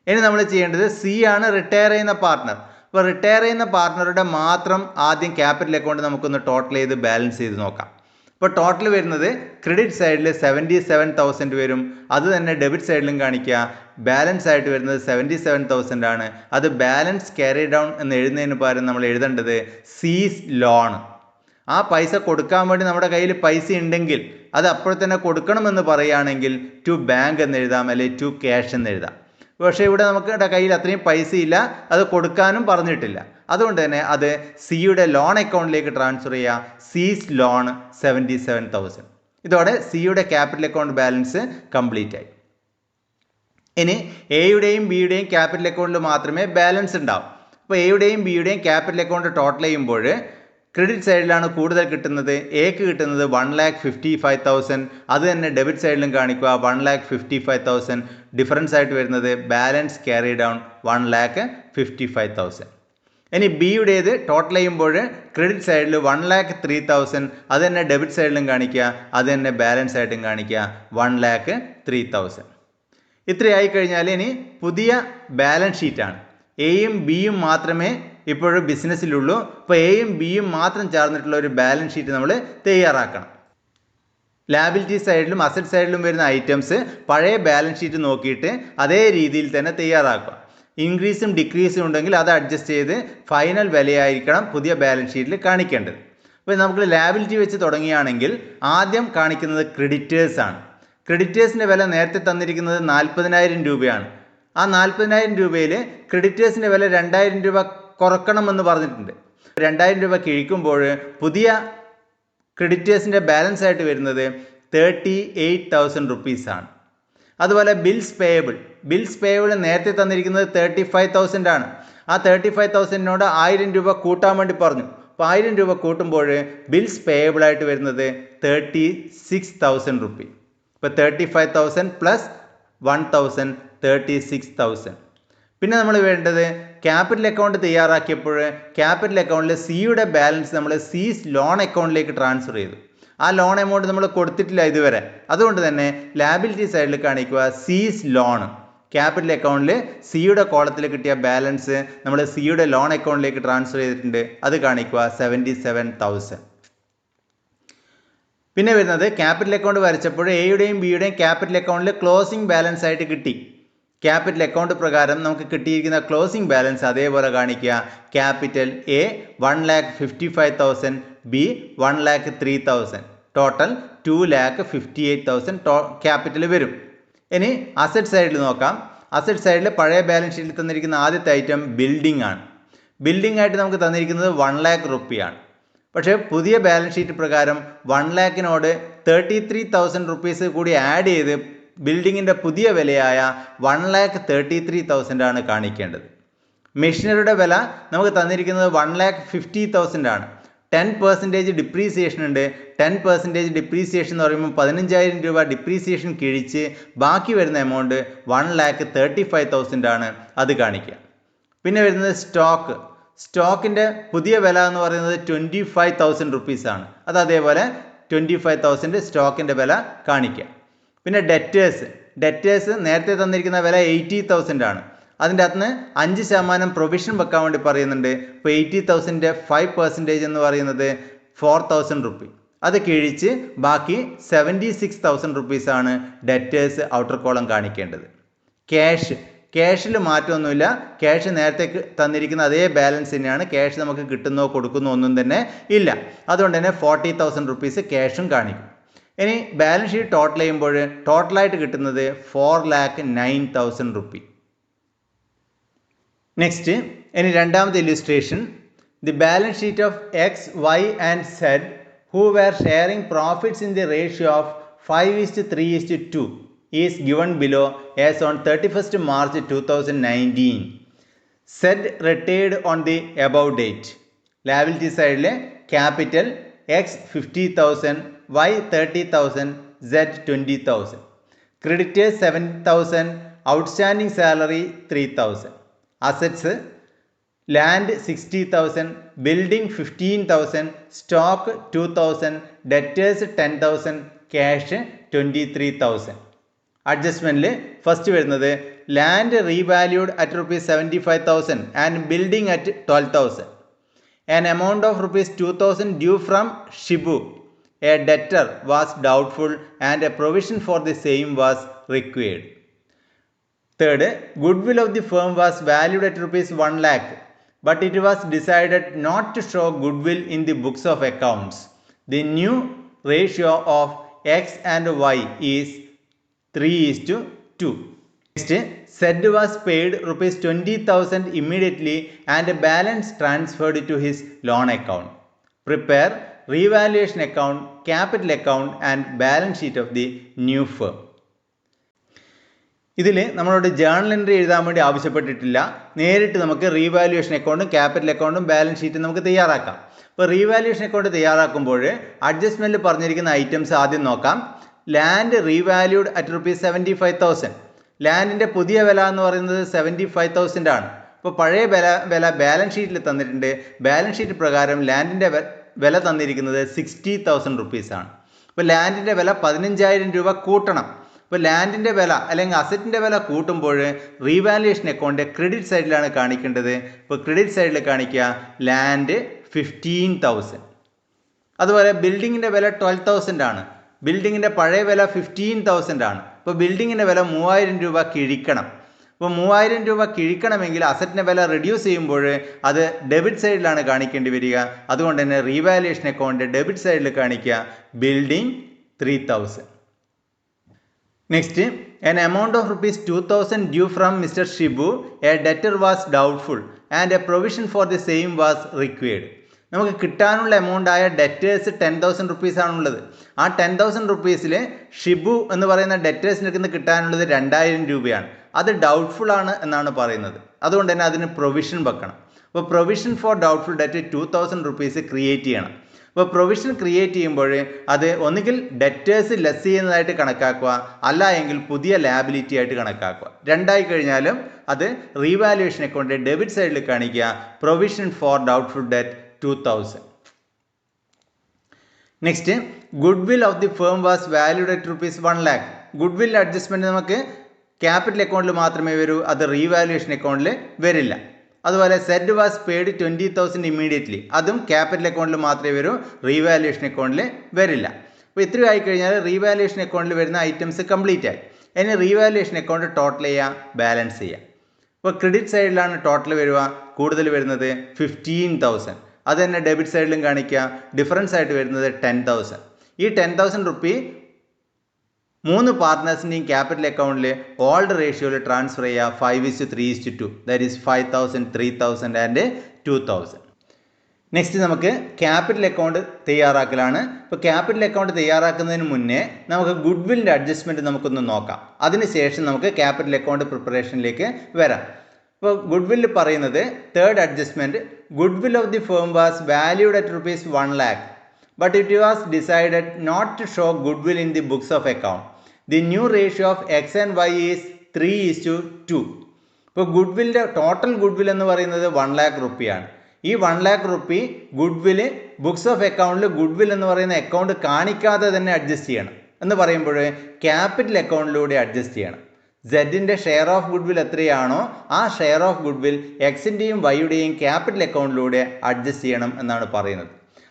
ഇനി നമ്മൾ ചെയ്യേണ്ടത് സി ആണ് റിട്ടയർ ചെയ്യുന്ന പാർട്ട്ണർ. അപ്പോൾ റിട്ടയർ ചെയ്യുന്ന പാർട്ട്ണറുടെ മാത്രം ആദ്യം ക്യാപിറ്റൽ അക്കൗണ്ട് നമുക്കൊന്ന് ടോട്ടൽ ചെയ്ത് ബാലൻസ് ചെയ്ത് നോക്കാം. ഇപ്പോൾ ടോട്ടൽ വരുന്നത് ക്രെഡിറ്റ് സൈഡിൽ 77,000 വരും. അത് തന്നെ ഡെബിറ്റ് സൈഡിലും കാണിക്കുക. ബാലൻസ് ആയിട്ട് വരുന്നത് 77,000 ആണ്. അത് ബാലൻസ് ക്യാരി ഡൗൺ എന്ന് എഴുതുന്നതിന് പകരം നമ്മൾ എഴുതേണ്ടത് സീസ് ലോൺ. ആ പൈസ കൊടുക്കാൻ വേണ്ടി നമ്മുടെ കയ്യിൽ പൈസ ഉണ്ടെങ്കിൽ അത് അപ്പോൾ തന്നെ കൊടുക്കണമെന്ന് പറയുകയാണെങ്കിൽ ടു ബാങ്ക് എന്ന് എഴുതാം, അല്ലെങ്കിൽ ടു ക്യാഷ് എന്ന് എഴുതാം. പക്ഷേ ഇവിടെ നമുക്ക് കയ്യിൽ അത്രയും പൈസ ഇല്ല, അത് കൊടുക്കാനും പറഞ്ഞിട്ടില്ല. അതുകൊണ്ട് തന്നെ അത് സിയുടെ ലോൺ അക്കൗണ്ടിലേക്ക് ട്രാൻസ്ഫർ ചെയ്യുക. സീസ് ലോൺ 77,000. ഇതോടെ സിയുടെ ക്യാപിറ്റൽ അക്കൗണ്ട് ബാലൻസ് കംപ്ലീറ്റ് ആയി. ഇനി എയുടെയും ബിയുടെയും ക്യാപിറ്റൽ അക്കൗണ്ടിൽ മാത്രമേ ബാലൻസ് ഉണ്ടാവും. അപ്പോൾ എയുടെയും ബിയുടെയും ക്യാപിറ്റൽ അക്കൗണ്ട് ടോട്ടൽ ചെയ്യുമ്പോൾ ക്രെഡിറ്റ് സൈഡിലാണ് കൂടുതൽ കിട്ടുന്നത്. എക്ക് കിട്ടുന്നത് 1,55,000. അത് തന്നെ ഡെബിറ്റ് സൈഡിലും കാണിക്കുക 1,55,000. ഡിഫറൻസ് ആയിട്ട് വരുന്നത് ബാലൻസ് ക്യാരി ഡൗൺ 1,55,000. ഇനി ബിയുടേത് ടോട്ടൽ ചെയ്യുമ്പോൾ ക്രെഡിറ്റ് സൈഡിൽ 1,03,000. അത് തന്നെ ഡെബിറ്റ് സൈഡിലും കാണിക്കുക. അത് തന്നെ ബാലൻസ് ആയിട്ടും കാണിക്കുക 1,03,000. ഇത്രയായി കഴിഞ്ഞാൽ ഇനി പുതിയ ബാലൻസ് ഷീറ്റാണ്. എയും ബിയും മാത്രമേ ഇപ്പോഴും ബിസിനസ്സിലുള്ളൂ. ഇപ്പോൾ എയും ബിയും മാത്രം ചേർന്നിട്ടുള്ള ഒരു ബാലൻസ് ഷീറ്റ് നമ്മൾ തയ്യാറാക്കണം. ലാബിലിറ്റി സൈഡിലും അസറ്റ് സൈഡിലും വരുന്ന ഐറ്റംസ് പഴയ ബാലൻസ് ഷീറ്റ് നോക്കിയിട്ട് അതേ രീതിയിൽ തന്നെ തയ്യാറാക്കുക. ഇൻക്രീസും ഡിക്രീസും ഉണ്ടെങ്കിൽ അത് അഡ്ജസ്റ്റ് ചെയ്ത് ഫൈനൽ വിലയായിരിക്കണം പുതിയ ബാലൻസ് ഷീറ്റിൽ കാണിക്കേണ്ടത്. അപ്പോൾ നമുക്ക് ലാബിലിറ്റി വെച്ച് തുടങ്ങുകയാണെങ്കിൽ ആദ്യം കാണിക്കുന്നത് ക്രെഡിറ്റേഴ്സ് ആണ്. ക്രെഡിറ്റേഴ്സിൻ്റെ വില നേരത്തെ തന്നിരിക്കുന്നത് 40,000 രൂപയാണ്. ആ 40,000 രൂപയിൽ ക്രെഡിറ്റേഴ്സിൻ്റെ വില 2,000 രൂപ കുറക്കണമെന്ന് പറഞ്ഞിട്ടുണ്ട്. 2,000 രൂപ കിഴിക്കുമ്പോൾ പുതിയ ക്രെഡിറ്റേഴ്സിൻ്റെ ബാലൻസ് ആയിട്ട് വരുന്നത് 38,000 റുപ്പീസാണ്. അതുപോലെ ബിൽസ് പേയബിൾ നേരത്തെ തന്നിരിക്കുന്നത് 35,000 ആണ്. ആ 35,000നോട് 1,000 രൂപ കൂട്ടാൻ വേണ്ടി പറഞ്ഞു. അപ്പോൾ 1,000 രൂപ കൂട്ടുമ്പോൾ ബിൽസ് പേയബിൾ ആയിട്ട് വരുന്നത് 36,000 റുപ്പി. ഇപ്പോൾ 35,000 പ്ലസ് 1,000 36,000. പിന്നെ നമ്മൾ വേണ്ടത് ക്യാപിറ്റൽ അക്കൗണ്ട് തയ്യാറാക്കിയപ്പോൾ ക്യാപിറ്റൽ അക്കൗണ്ടിൽ സിയുടെ ബാലൻസ് നമ്മൾ സീസ് ലോൺ അക്കൗണ്ടിലേക്ക് ട്രാൻസ്ഫർ ചെയ്തു. ആ ലോൺ എമൗണ്ട് നമ്മൾ കൊടുത്തിട്ടില്ല ഇതുവരെ. അതുകൊണ്ട് തന്നെ ലാബിലിറ്റി സൈഡിൽ കാണിക്കുക സീസ് ലോൺ. ക്യാപിറ്റൽ അക്കൗണ്ടിൽ സിയുടെ കോളത്തിൽ കിട്ടിയ ബാലൻസ് നമ്മൾ സിയുടെ ലോൺ അക്കൗണ്ടിലേക്ക് ട്രാൻസ്ഫർ ചെയ്തിട്ടുണ്ട്. അത് കാണിക്കുക 77,000. പിന്നെ വരുന്നത് ക്യാപിറ്റൽ അക്കൗണ്ട് വരച്ചപ്പോൾ എയുടെയും ബിയുടെയും ക്യാപിറ്റൽ അക്കൗണ്ടിൽ ക്ലോസിംഗ് ബാലൻസ് ആയിട്ട് കിട്ടി. ക്യാപിറ്റൽ അക്കൗണ്ട് പ്രകാരം നമുക്ക് കിട്ടിയിരിക്കുന്ന ക്ലോസിംഗ് ബാലൻസ് അതേപോലെ കാണിക്കുക. Capital A 1,55,000, B 1,03,000, total 2,58,000 capital വരും. ഇനി അസറ്റ് സൈഡിൽ നോക്കാം. അസറ്റ് സൈഡിൽ പഴയ ബാലൻസ് ഷീറ്റിൽ തന്നിരിക്കുന്ന ആദ്യത്തെ ഐറ്റം ബിൽഡിംഗ് ആണ്. ബിൽഡിംഗ് ആയിട്ട് നമുക്ക് തന്നിരിക്കുന്നത് 1,00,000 റുപ്പിയാണ്. പക്ഷേ പുതിയ ബാലൻസ് ഷീറ്റ് പ്രകാരം 1,00,000നോട് 33,000 റുപ്പീസ് കൂടി ആഡ് ചെയ്ത് ബിൽഡിങ്ങിൻ്റെ പുതിയ വിലയായ 1,33,000 ആണ് കാണിക്കേണ്ടത്. മെഷീനറിയുടെ വില നമുക്ക് തന്നിരിക്കുന്നത് 1,50,000 ആണ്. 10% ഡിപ്രീസിയേഷൻ ഉണ്ട്. 10% ഡിപ്രീസിയേഷൻ എന്ന് പറയുമ്പോൾ 15,000 രൂപ ഡിപ്രീസിയേഷൻ കിഴിച്ച് ബാക്കി വരുന്ന എമൗണ്ട് 1,35,000 ആണ്. അത് കാണിക്കുക. പിന്നെ വരുന്നത് സ്റ്റോക്കിൻ്റെ പുതിയ വില എന്ന് പറയുന്നത് 25,000 റുപ്പീസാണ്. അത് അതേപോലെ 25,000 സ്റ്റോക്കിൻ്റെ വില കാണിക്കുക. പിന്നെ ഡെറ്റേഴ്സ് നേരത്തെ തന്നിരിക്കുന്ന വില 80,000 ആണ്. അതിൻ്റെ അകത്തുനിന്ന് 5% പ്രൊവിഷൻ വെക്കാൻ വേണ്ടി പറയുന്നുണ്ട്. ഇപ്പോൾ 80,000ൻ്റെ 5% എന്ന് പറയുന്നത് 4,000 റുപ്പി. അത് കിഴിച്ച് ബാക്കി 76,000 റുപ്പീസാണ് ഡെറ്റേഴ്സ് ഔട്ടർ കോളം കാണിക്കേണ്ടത്. ക്യാഷിൽ മാറ്റമൊന്നുമില്ല. ക്യാഷ് നേരത്തെ തന്നിരിക്കുന്ന അതേ ബാലൻസ് തന്നെയാണ്. ക്യാഷ് നമുക്ക് കിട്ടുന്നോ കൊടുക്കുന്നോ ഒന്നും തന്നെ ഇല്ല. അതുകൊണ്ട് തന്നെ 40,000 റുപ്പീസ് ക്യാഷും കാണിക്കും. ഇനി ബാലൻസ് ഷീറ്റ് ടോട്ടൽ ചെയ്യുമ്പോൾ ടോട്ടലായിട്ട് കിട്ടുന്നത് 4,09,000 റുപ്പി. നെക്സ്റ്റ് ഇനി രണ്ടാമത്തെ illustration. The balance sheet of X, Y and Z who were sharing profits in the ratio of 5:3:2 is given below as on 31st March 2019. Said retired on the above date. Liability side le capital X 50,000, Y 30,000, Z 20,000. Creditors 7,000, outstanding salary 3,000. Assets land 60,000, building 15,000, stock 2,000, debtors 10,000, cash 23,000. അഡ്ജസ്റ്റ്മെൻറ്റിൽ first വരുന്നത് land revalued at ₹75,000 and building at 12,000. An amount of ₹2,000 due from Shibu, A debtor was doubtful and A provision for the same was required. Third, goodwill of the firm was valued at ₹1 lakh, but it was decided not to show goodwill in the books of accounts. The new ratio of X and Y is 3:2. Next, said was paid ₹20,000 immediately and balance transferred to his loan account. Prepare revaluation account, capital account and balance sheet of the new firm. ഇതിൽ നമ്മളോട് journal entry എഴുതാൻ വേണ്ടി ആവശ്യപ്പെട്ടിട്ടില്ല. നേരിട്ട് നമുക്ക് revaluation അക്കൗണ്ടും capital അക്കൗണ്ടും balance ഷീറ്റും നമുക്ക് തയ്യാറാക്കാം. അപ്പോൾ റീവാലുവേഷൻ അക്കൗണ്ട് തയ്യാറാക്കുമ്പോൾ അഡ്ജസ്റ്റ്മെൻറ്റിൽ പറഞ്ഞിരിക്കുന്ന ഐറ്റംസ് ആദ്യം നോക്കാം. Land revalued at ₹75,000. ലാൻഡിൻ്റെ പുതിയ വില എന്ന് പറയുന്നത് 75,000 ആണ്. അപ്പോൾ പഴയ വില ബാലൻസ് ഷീറ്റിൽ തന്നിട്ടുണ്ട്. ബാലൻസ് ഷീറ്റ് പ്രകാരം ലാൻഡിൻ്റെ വില തന്നിരിക്കുന്നത് 60,000 റുപ്പീസാണ്. അപ്പോൾ ലാൻഡിൻ്റെ വില 15,000 രൂപ കൂട്ടണം. ഇപ്പോൾ ലാൻഡിൻ്റെ വില അല്ലെങ്കിൽ അസറ്റിൻ്റെ വില കൂട്ടുമ്പോൾ റീവാലുവേഷൻ അക്കൗണ്ട് ക്രെഡിറ്റ് സൈഡിലാണ് കാണിക്കേണ്ടത്. ഇപ്പോൾ ക്രെഡിറ്റ് സൈഡിൽ കാണിക്കുക ലാൻഡ് 15,000. അതുപോലെ ബിൽഡിങ്ങിൻ്റെ വില 12,000 ആണ്. ബിൽഡിങ്ങിൻ്റെ പഴയ വില 15,000 ആണ്. ഇപ്പോൾ ബിൽഡിങ്ങിൻ്റെ വില 3,000 രൂപ കിഴിക്കണം. അപ്പോൾ 3,000 രൂപ കിഴിക്കണമെങ്കിൽ അസറ്റിൻ്റെ വില റെഡ്യൂസ് ചെയ്യുമ്പോൾ അത് ഡെബിറ്റ് സൈഡിലാണ് കാണിക്കേണ്ടി വരിക. അതുകൊണ്ട് തന്നെ റീവാലുവേഷൻ അക്കൗണ്ട് ഡെബിറ്റ് സൈഡിൽ കാണിക്കുക building 3,000. Next, an amount of rupees 2,000 due from Mr. Shibu, a debtor was doubtful and a provision for the same was required. നമുക്ക് കിട്ടാനുള്ള എമൗണ്ട് ആയ ഡെറ്റേഴ്സ് 10,000 റുപ്പീസ് ആണുള്ളത്. ആ 10,000 റുപ്പീസിൽ ഷിബു എന്ന് പറയുന്ന ഡെറ്റേഴ്സിന് നിന്ന് കിട്ടാനുള്ളത് 2,000 രൂപയാണ്. അത് ഡൗട്ട്ഫുൾ ആണ് എന്നാണ് പറയുന്നത്. അതുകൊണ്ട് തന്നെ അതിന് പ്രൊവിഷൻ വെക്കണം. അപ്പോൾ provision for doubtful debt 2,000 rupees create ചെയ്യണം. അപ്പോൾ പ്രൊവിഷൻ ക്രിയേറ്റ് ചെയ്യുമ്പോൾ അത് ഒന്നുകിൽ ഡെറ്റേഴ്സ് ലെസ് ചെയ്യുന്നതായിട്ട് കണക്കാക്കുക, അല്ല എങ്കിൽ പുതിയ ലാബിലിറ്റി ആയിട്ട് കണക്കാക്കുക. രണ്ടായി കഴിഞ്ഞാലും അത് റീവാലുവേഷൻ അക്കൗണ്ട് ഡെബിറ്റ് സൈഡിൽ കാണിക്കുക provision for doubtful debt 2,000. Next, good will of the firm was valued at rupees 1 lakh. Good will adjustment നമുക്ക് ക്യാപിറ്റൽ അക്കൗണ്ടിൽ മാത്രമേ വരൂ, അത് റീവാലുവേഷൻ അക്കൗണ്ടിൽ വരില്ല. അതുപോലെ സെഡ് വാസ് പെയ്ഡ് 20,000 ഇമ്മീഡിയറ്റ്ലി, അതും ക്യാപിറ്റൽ അക്കൗണ്ടിൽ മാത്രമേ വരൂ, റീവാലുവേഷൻ അക്കൗണ്ടിൽ വരില്ല. അപ്പോൾ ഇത്രയും ആയിക്കഴിഞ്ഞാൽ റീവാലുവേഷൻ അക്കൗണ്ടിൽ വരുന്ന ഐറ്റംസ് കംപ്ലീറ്റ് ആയി. ഇനി റീവാലുവേഷൻ അക്കൗണ്ട് ടോട്ടൽ ചെയ്യുക, ബാലൻസ് ചെയ്യുക. ഇപ്പോൾ ക്രെഡിറ്റ് സൈഡിലാണ് ടോട്ടൽ വരിക, കൂടുതൽ വരുന്നത് 15,000. അത് തന്നെ ഡെബിറ്റ് സൈഡിലും കാണിക്കുക, ഡിഫറൻസ് ആയിട്ട് വരുന്നത് 10,000. ഈ 10,000 റുപ്പി 3 പാർട്ട്നേഴ്സിൻ്റെയും ക്യാപിറ്റൽ അക്കൗണ്ടിൽ ഓൾഡ് റേഷ്യോയിൽ ട്രാൻസ്ഫർ ചെയ്യുക 5:3:2. That is 5,000, 3,000 and 2,000. നെക്സ്റ്റ് നമുക്ക് ക്യാപിറ്റൽ അക്കൗണ്ട് തയ്യാറാക്കലാണ്. ഇപ്പോൾ ക്യാപിറ്റൽ അക്കൗണ്ട് തയ്യാറാക്കുന്നതിന് മുന്നേ നമുക്ക് ഗുഡ് വില്ലിൻ്റെ അഡ്ജസ്റ്റ്മെൻറ്റ് നമുക്കൊന്ന് നോക്കാം. അതിനുശേഷം നമുക്ക് ക്യാപിറ്റൽ അക്കൗണ്ട് പ്രിപ്പറേഷനിലേക്ക് വരാം. ഇപ്പോൾ ഗുഡ് വില്ല് പറയുന്നത് third adjustment, good will of the firm was valued at rupees 1 lakh, but it was decided not to show goodwill in the books of account. The new ratio of x and y is 3:2. ഇപ്പോൾ ഗുഡ് വില്ലിൻ്റെ total goodwill എന്ന് പറയുന്നത് 1 lakh റുപ്പിയാണ്. ഈ 1 lakh rupee goodwill books of അക്കൗണ്ടിൽ goodwill എന്ന് പറയുന്ന അക്കൗണ്ട് കാണിക്കാതെ തന്നെ അഡ്ജസ്റ്റ് ചെയ്യണം. എന്ന് പറയുമ്പോൾ ക്യാപിറ്റൽ അക്കൗണ്ടിലൂടെ അഡ്ജസ്റ്റ് ചെയ്യണം. സെഡിൻ്റെ ഷെയർ ഓഫ് ഗുഡ് വിൽ എത്രയാണോ ആ ഷെയർ ഓഫ് ഗുഡ് വിൽ എക്സിൻ്റെയും വൈയുടെയും ക്യാപിറ്റൽ അക്കൗണ്ടിലൂടെ അഡ്ജസ്റ്റ് ചെയ്യണം എന്നാണ് പറയുന്നത്.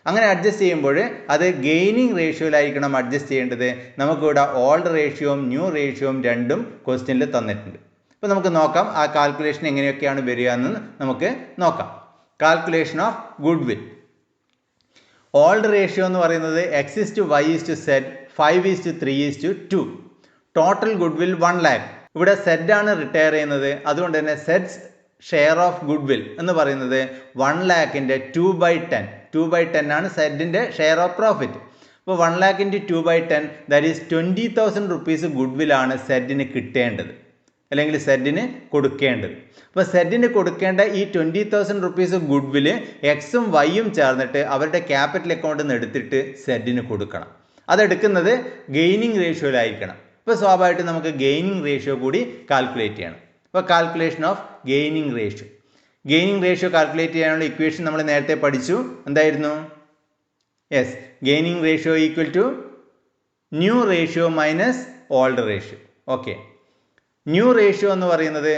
അങ്ങനെ അഡ്ജസ്റ്റ് ചെയ്യുമ്പോൾ അത് ഗെയിനിങ് റേഷ്യോയിലായിരിക്കണം അഡ്ജസ്റ്റ് ചെയ്യേണ്ടത്. നമുക്കിവിടെ ഓൾഡ് റേഷ്യോയും ന്യൂ റേഷ്യോയും രണ്ടും ക്വസ്റ്റ്യനിൽ തന്നിട്ടുണ്ട്. അപ്പോൾ നമുക്ക് നോക്കാം ആ കാൽക്കുലേഷൻ എങ്ങനെയൊക്കെയാണ് വരിക എന്ന് നമുക്ക് നോക്കാം. Calculation of good will. Old ratio എന്ന് പറയുന്നത് x:y:z 5:3:2. Total good will 1 lakh. ഇവിടെ സെഡ് ആണ് റിട്ടയർ ചെയ്യുന്നത്. അതുകൊണ്ട് തന്നെ സെഡ്സ് ഷെയർ ഓഫ് ഗുഡ് വിൽ എന്ന് പറയുന്നത് 1 lakhൻ്റെ 2/10. 2/10 ആണ് സെഡിൻ്റെ ഷെയർ ഓഫ് പ്രോഫിറ്റ്. അപ്പോൾ 1 lakh into 2/10 that is 20,000 rupees ഗുഡ് വില്ലാണ് സെഡിന് കിട്ടേണ്ടത് അല്ലെങ്കിൽ സെഡിന് കൊടുക്കേണ്ടത്. അപ്പോൾ സെഡിന് കൊടുക്കേണ്ട ഈ 20,000 റുപ്പീസ് ഗുഡ് വില് എക്സും വൈയും ചേർന്നിട്ട് അവരുടെ ക്യാപിറ്റൽ അക്കൗണ്ടിൽ നിന്ന് എടുത്തിട്ട് സെഡിന് കൊടുക്കണം. അതെടുക്കുന്നത് ഗെയിനിങ് റേഷ്യോയിലായിരിക്കണം. ഇപ്പോൾ സ്വാഭാവികമായിട്ട് നമുക്ക് ഗെയിനിങ് റേഷ്യോ കൂടി കാൽക്കുലേറ്റ് ചെയ്യണം. അപ്പോൾ calculation of gaining ratio. Gaining ratio calculate ചെയ്യാനുള്ള ഇക്വേഷൻ നമ്മൾ നേരത്തെ പഠിച്ചു. എന്തായിരുന്നു? Yes, gaining ratio equal to new ratio minus old ratio. Okay, new ratio എന്ന് പറയുന്നത്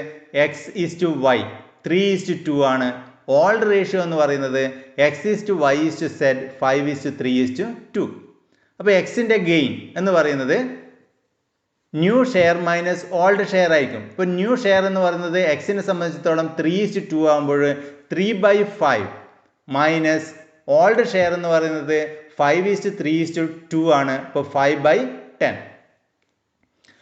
x:y 3:2 ആണ്. ഓൾഡ് റേഷ്യോ എന്ന് പറയുന്നത് x:y:z 5:3:2. അപ്പോൾ എക്സിൻ്റെ ഗെയിൻ എന്ന് പറയുന്നത് new share minus old share ആയിരിക്കും. ഇപ്പോൾ ന്യൂ ഷെയർ എന്ന് പറയുന്നത് എക്സിനെ സംബന്ധിച്ചിടത്തോളം 3:2 ആകുമ്പോൾ 3/5 മൈനസ് ഓൾഡ് ഷെയർ എന്ന് പറയുന്നത് 5:3:2 ആണ്. ഇപ്പോൾ 5/10.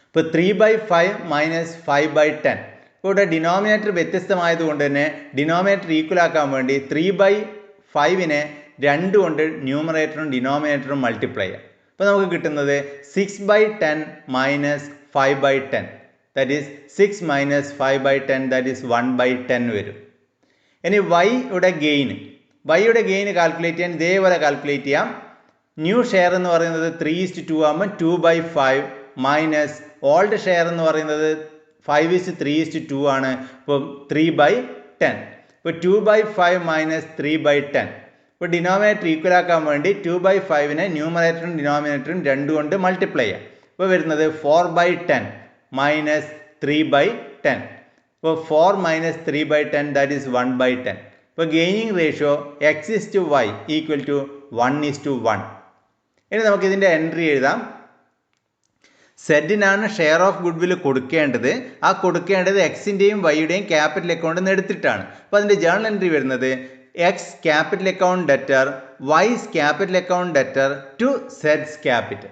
ഇപ്പോൾ 3/5 മൈനസ് 5/10. ഇപ്പോൾ ഇവിടെ ഡിനോമിനേറ്റർ വ്യത്യസ്തമായതുകൊണ്ട് തന്നെ ഡിനോമിനേറ്റർ ഈക്വൽ ആക്കാൻ വേണ്ടി 3/5നെ 2 കൊണ്ട് ന്യൂമറേറ്ററും ഡിനോമിനേറ്ററും മൾട്ടിപ്ലൈ ചെയ്യാം. അപ്പോൾ നമുക്ക് കിട്ടുന്നത് 6/10 minus 5/10 that is 6 minus 5/10 that is 1/10 വരും. ഇനി വൈയുടെ ഗെയിൻ കാൽക്കുലേറ്റ് ചെയ്യാൻ ഇതേപോലെ കാൽക്കുലേറ്റ് ചെയ്യാം. ന്യൂ ഷെയർ എന്ന് പറയുന്നത് 3:2 ആകുമ്പോൾ 2/5 മൈനസ് ഓൾഡ് ഷെയർ എന്ന് പറയുന്നത് 5:3:2 ആണ്. ഇപ്പോൾ 3/10. ഇപ്പോൾ 2/5 മൈനസ് 3/10. ഇപ്പോൾ ഡിനോമിനേറ്റർ ഈക്വൽ ആക്കാൻ വേണ്ടി 2/5നെ ന്യൂമറേറ്ററും ഡിനോമിനേറ്ററും 2 കൊണ്ട് മൾട്ടിപ്ലൈ ചെയ്യാം. ഇപ്പോൾ വരുന്നത് 4/10 മൈനസ് 3/10. ഇപ്പോൾ 4 മൈനസ് 3/10 ദാറ്റ് ഈസ് 1/10. ഇപ്പോൾ gaining ratio x/y equal to 1:1. ഇനി നമുക്ക് ഇതിൻ്റെ എൻട്രി എഴുതാം. സെഡിനാണ് ഷെയർ ഓഫ് ഗുഡ് വിൽ കൊടുക്കേണ്ടത്. ആ കൊടുക്കേണ്ടത് എക്സിൻ്റെയും വൈയുടെയും ക്യാപിറ്റൽ അക്കൗണ്ടിൽ നിന്ന് എടുത്തിട്ടാണ്. അപ്പോൾ അതിൻ്റെ ജേണൽ എൻട്രി വരുന്നത് X capital account debtor Y's capital account debtor to സെഡ്സ് ക്യാപിറ്റൽ.